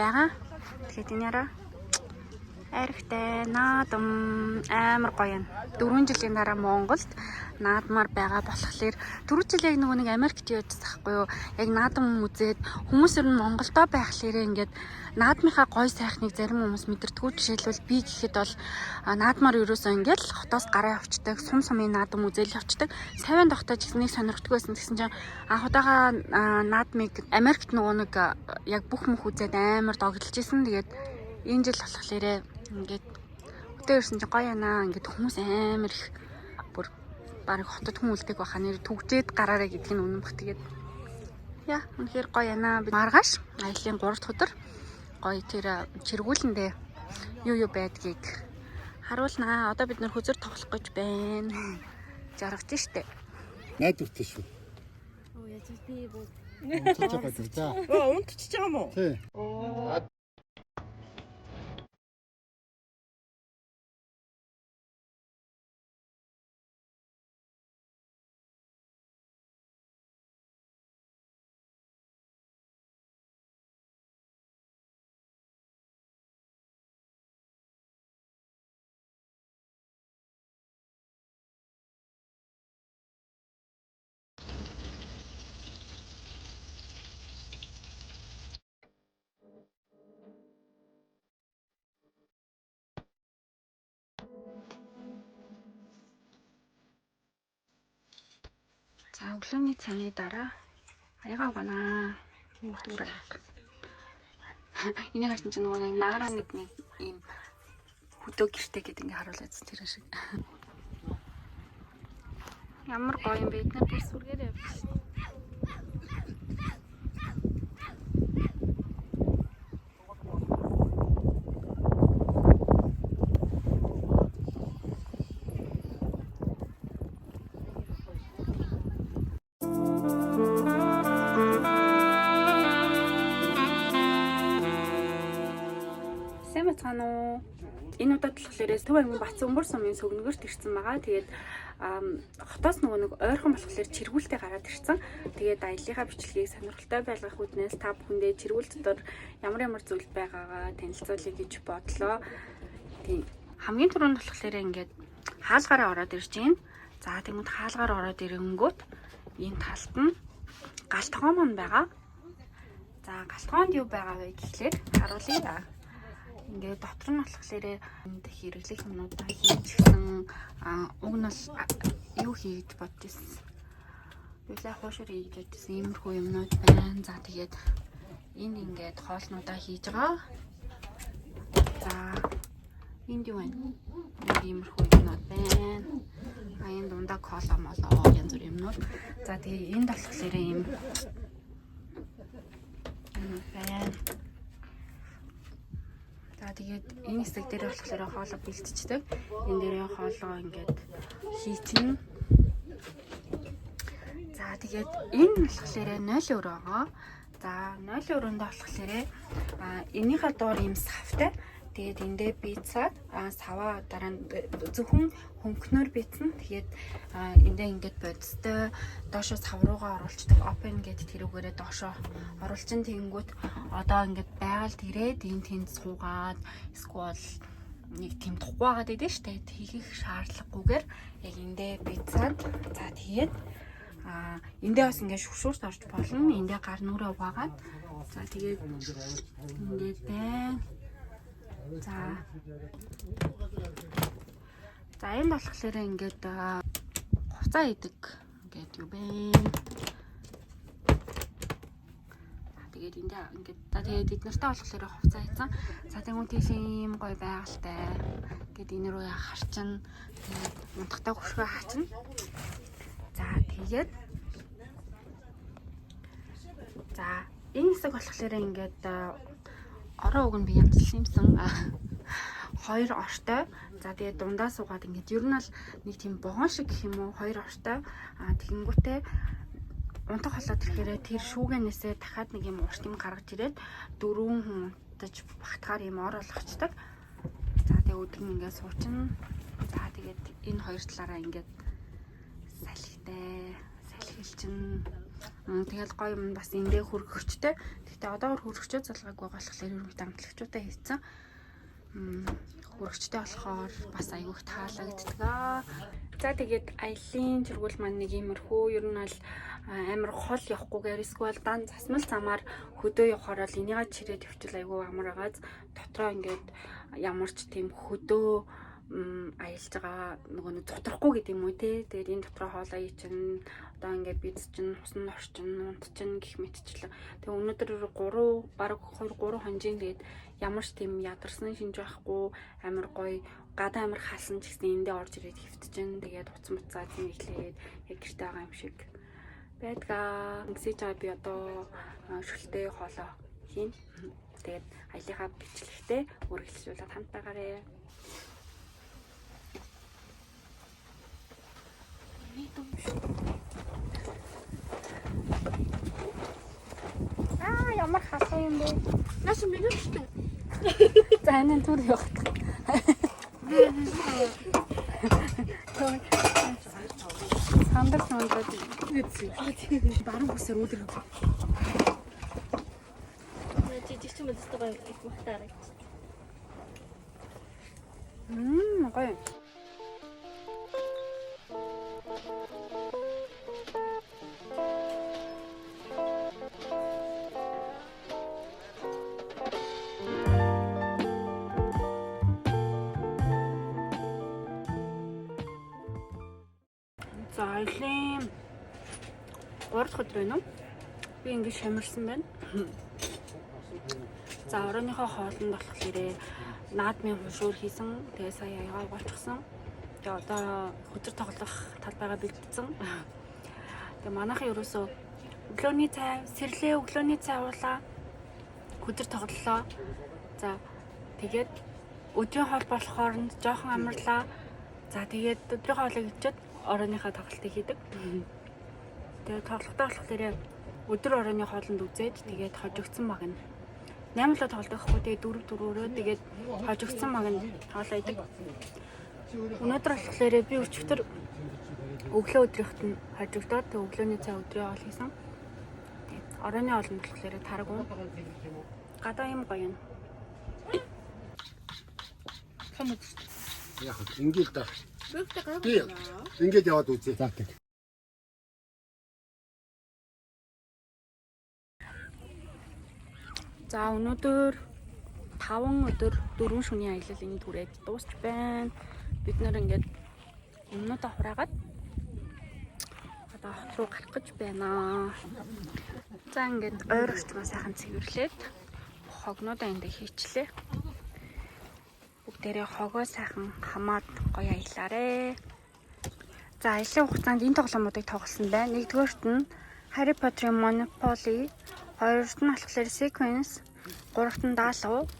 байгаа. Тэгэхээр энэ яраа архтай наадам амар гоё юм. 4 жилийн дараа Монголд наадмаар байгаа болохоор 4 жил яг нэг Америкт явжсан байхгүй юу? Яг наадам үзээд хүмүүс ер нь Монголдоо байхлаэр ингээд наадмынхаа гоё сайхныг зарим хүмүүс мэдэрдэггүй. Жишээлбэл би гэхэд бол наадмаар ерөөсөө ингээд хотоос гараа явцдаг, сум сумын наадам үзэл явцдаг. Савиан тогтоо ч гэсэн нэг сонирхдаг байсан. Тэгсэн чинь анх удаага наадмыг Америкт нэг яг бүх мөх үзээд амар догдолж исэн. Тэгээд энэ жил болохоор ингээд өтөө ирсэн чинь гоё яана. Ингээд хүмүүс амар их бүр барыг хотод хүн үлдэх байхаа нэр түгжээд гараарэ гэдгийг нь үнэн бах. Тэгээд яа үнэхээр гоё яана. Би маргааш аяллаа 3 дахь өдөр гоё тэр чиргүүлэндээ юу байдгийг харуулнаа. Одоо бид нэр хөзөр тоглох гэж байна. Жаргаж штэ. Найдвартай шүү. Оо яж би бод. Унтчих байдаг за. Унтчих юм уу? Тий. За өглөөний цайны дараа аягаа гонаа. Нүрэг. Энийг харсан чинь нөгөө наараа нэг ийм хөдөө гэртэй гэдэг ингээ харуулж тэр шиг. Ямар гоё юм бэ? Бид нар тэр сүргээр явж. Энэ удаад болохоор Төв аймгийн Бацанбөр сумын сөгнөгөрт ирсэн байгаа. Тэгээд хотоос нөгөө нэг ойрхон болохоор чиргүүлтэй гараад ирсэн. Тэгээд аяллахаа бичлэгийг сонирхолтой байлгах үднээс та бүхэндээ чиргүүл дотор ямар зүйл байгаагаа танилцуулъя гэж бодлоо. Тийм хамгийн түрүүнд болохоор ингээд хаалгаараа ороод ирж байна. За тэгмэд хаалгаар ороод ирэнгүүт энэ талд нь галтгоон мөн байгаа. За галтгоонд юу байгаа вэ гэхлээр харуулъя. Ингээд дотор нь болохоор энд хэрэглэх юмнуудаа хийчихсэн уг нь юу хийж бодчихсон. Юусаа хоошор хийж бодчихсон иймэрхүү юмнууд байна. За тэгээд энд ингээд хоолнуудаа хийж байгаа. За энд юу байна? Иймэрхүү юмнууд байна. Энэ дундаа кола молоо янз бүр юмнууд. За тэгээд энд болохоор ийм байна. За тэгээд энэ хэсэг дээр болохоор хоолоо бэлтждэг. Энэ дээрээ хоолоо ингээд хийчихнэ. За тэгээд энэ болохоор 0 евро байгаа. За 0 евронд болохоор энийхээ доор ийм савтай. Тэгээд эндээ бицаад саваа дараа нь зөвхөн хөнгөнөр бицэн. Тэгээд эндээ ингээд бодистой доошо сав руугаа оруулцдаг. Open гэдэг тэрүүгээрээ доошо оруулчин тэгэнгүүт одоо ингээд байгальд ирээд энэ тэнд суугаад эсвэл нэг тийм тухгүйгаад идэв штэ. Хийх шаардлагагүйгээр яг эндээ бицаад за тэгээд эндээ бас ингээд шүршүүрт орж болно. Эндээ гар нүрээ угаагаад за тэгээд ингээд байна. За энэ болохоор ингээд хувцас идэг ингээд юу бэ? Тэгээд эндээ ингээд тэгээд эд нартай болохоор хувцас ийцэн. За тэгвэл тийм гоё байгальтай. Ингээд энэ рүү харчин тэгээд унтахтай хөшгөө хаачна. За тэгээд за энэ хэсэг болохоор ингээд орон уг нь би янзлсан юмсан. 2 ортой. За тэгээд дундаа суугаад ингээд ер нь л нэг тийм богоон шиг гэх юм уу 2 ортой. Тэгэнгүүтээ унтах болоод ирэхээр тэр шүүгэнээсээ дахиад нэг юм урт юм гаргаж ирээд 4 хүн унтаж багтахаар юм ор болгочдаг. За тэгээд өдөр нь ингээд суучна. За тэгээд энэ хоёр талаараа ингээд салхитай салхилчин Тэгэл гоё юм бас эндээ хөргөгчтэй. Гэхдээ одоогор хөргөгчөө залгаагүй болохоор ерөнхийдөө амтлагчуудаа хийцэн. Хөргөгчтэй болохоор бас аягүй их таалагддаг. За тэгээд аялын чиргүүл маань нэг иймэрхүү ер нь бол амар хол явахгүйгээр эсвэл дан засмал замаар хөдөө явахаар л энийгээ чирээд явчихвал аягүй амар агааз дотроо ингээд ямар ч тийм хөдөө аялж байгаа нөгөө нэг зутрахгүй гэдэг юм уу те. Тэгээд энэ дотроо хоолоо чинь одоо ингээд биз чинь усан орчин унт чинь гих мэтчлээ. Тэгээд өнөөдөр бараг 2-3 хонжийн тэгээд ямар ч тийм ядарсан шинж байхгүй амар гоё гадаа амар хаалсан ч гэсэн эндээ орж ирээд хөвтөж. Тэгээд уцсан буцаа тийм ихлээд яг гэртээ байгаа юм шиг байдгаа. Ингэсэж байгаа би одоо шүлтэй хоолоо хийн. Тэгээд аялынхаа бичлэгтээ үргэлжлүүлээд хамт байгаарэ. Ямар хасаа юм бэ? Наш минут шүү. За энэ түр явах. Сандар баруун бүсээр үүдэр. Жижиг ч юм уу тэстэй их махтаар. Гоё. За аялын 3 дахь өдөр байна уу? Би ингэж шамарсан байна. За оройныхоо хоолнд болохоор наадмын хушуур хийсэн. Тэгээ сая аягаа угаачсан. Тэгээ одоо хөдөр тоглох талбайгаа бэлдсэн. Тэгээ манайхан ерөөсөө өглөөний цай, сэрлээ өглөөний цай уулаа. Хөдөр тоглолоо. За тэгээд өдрийн хоол болох хооронд жоохон амарлаа. За тэгээд өдрийн хоолыг ичээд оройныхаа тоглолтыг хийдэг. Тэгээд тоглолтоо болохоор өдөр оройны хоолнд үзээд тэгээд хожигдсан баг нь 8 лоо тоглодог хгүй тэгээд 4-4-өрөө тэгээд хожигдсан баг нь тоглоо идэг. Өнөөдөр болохоор би өчигдөр өглөө өдрийнхт нь хожигдоод тэгээд өглөөний цай өдрийн хоол хийсэн. Тэгээд оройны хоолнд болохоор тараггүй. Гадаа юм гоё юм. Яг ингээд да. Бүгд гараад Би ингээд яваад үзье. За тэг. За өнөөдөр 5 өдөр 4 шөнийн аялал энэ түрээд дуусч байна. Бид нэр ингээд өмнөдөө хураагаад одоо хот руу гарах гэж байна. За ингээд ойр орчмоо сайхан цэвэрлээд хогнуудаа эндээ хийчлээ. Бүгдээрээ хогоо сайхан хамаад гоё аялаарэ. За аялын хугацаанд энэ тоглоомуудыг тоглосон байна. Нэгдүгээрт нь Harry Potter Monopoly, хоёрт нь болохоор Sequence, гуравт нь Даалуу.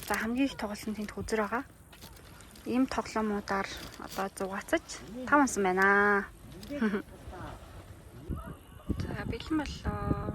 За хамгийн их тоглосон тэнд хүзэр байгаа. Ийм тоглоомуудаар одоо зугаацаж 5 онсон байна. За бэлэн боллоо.